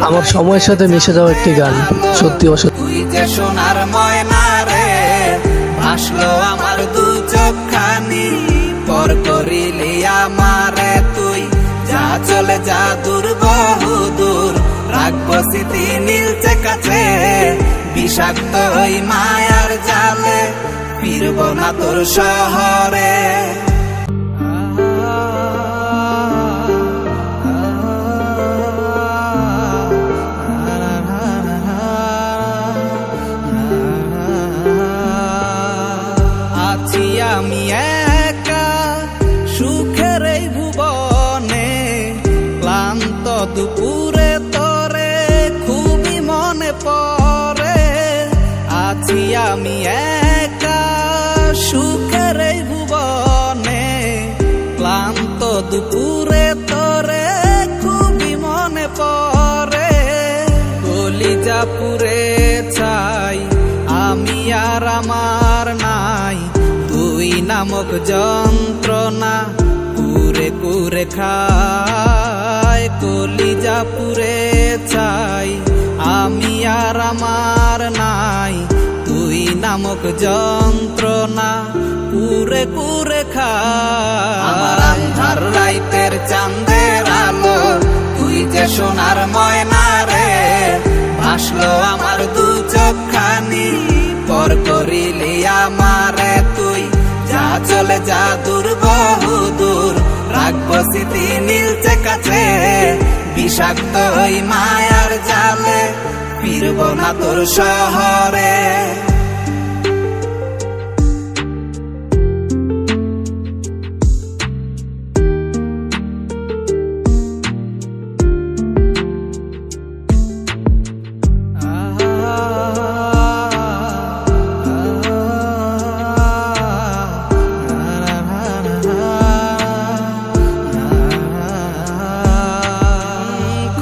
আমার সময়ের সাথে মিশে যাওয়া একটি গান, সত্যি অসত্যি। তুই যে সোনার ময়না রে, ভাসলো আমার দু চোখখানি, পর করিলি আমারে তুই, যা চলে যা দূর বহু দূর, রাখবো স্মৃতি নীলচে কাছে, বিষাক্ত ওই মায়ার জালে, ফিরব না তোর শহরে। আছি আমি একা সুখের এই ভুবনে, ক্লান্ত দুপুরে তোরে খুবই মনে পড়ে। আছি আমি একা সুখের এই ভুবনে, ক্লান্ত দুপুরে তোরে খুবই মনে পড়ে। কলিজা পুরে চাই আমি আর আমার নাই, তুই নামক যন্ত্রণা কুরে কুরে খায়। কলিজা পুরে চাই আমি আর আমার নাই, তুই নামক যন্ত্রণা কুরে কুরে খায়। আমার আন্ধার রাইতের চাঁদের আলো, তুই যে সোনার ময়না রে, ভাসলো আমার দু চোখখানি, পর করিলি আমারে তুই, যা চলে যা দূর বহু দূর, রাখবো স্মৃতি নীলচে কাছে, বিষাক্ত ওই মায়ার জালে, ফিরব না তোর শহরে।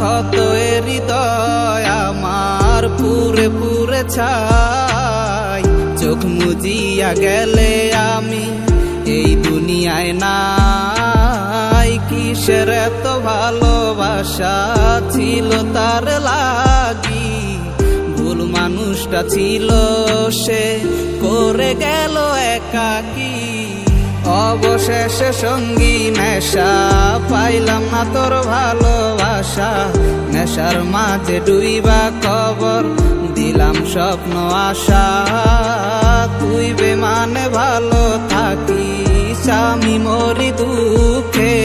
কত হৃদয় আমার পুরে পুরে ছাই, চোখ মুজিয়া গেলে আমি এই দুনিয়ায় নাই। কিসের এত ভালোবাসা ছিল তার লাগি, ভুল মানুষটা ছিল সে, করে গেল একাকী। অবশেষে সঙ্গী নেশা, পাইলাম না তোর ভালোবাসা, নেশার মাঝে ডুইবা কবর দিলাম স্বপ্ন আশা। তুই বেমানে ভালো থাকিস, আমি মরি দুঃখে,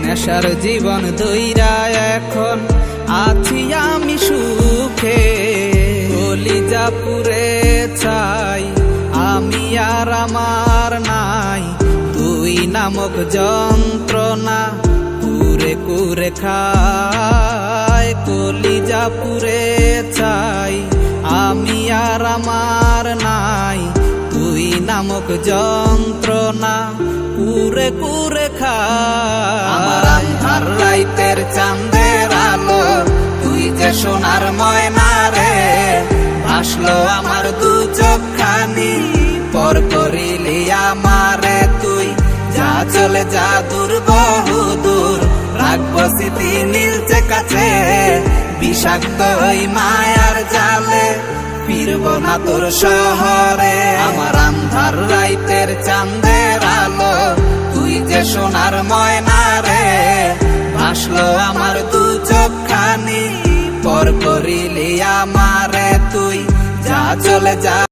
নেশার জীবন ধইরা এখন আছি আমি সুখে। কলিজা পুরে চাই আমি আর আমার নাই, তুই নামক যন্ত্রণা কুরে কুরে খায়। কলিজা পুরে চাই আমি আর আমার নাই, তুই নামক যন্ত্রণা কুরে কুরে খায়। আমার আন্ধার রাইতের চাঁদের আলো, তুই যে সোনার ময়না রে, ভাসলো আমার দু চোখখানি, পর করিলি আমারে তুই, যা চলে যা দূর বহু দূর, রাখবো স্মৃতি নীলচে কাছে, বিষাক্ত ওই মায়ার জালে, ফিরব না তোর শহরে। আমার আন্ধার রাইতের চাঁদের আলো, তুই যে সোনার ময়না রে, ভাসলো আমার দু চোখখানি, পর করিলি আমারে তুই, যা চলে যা।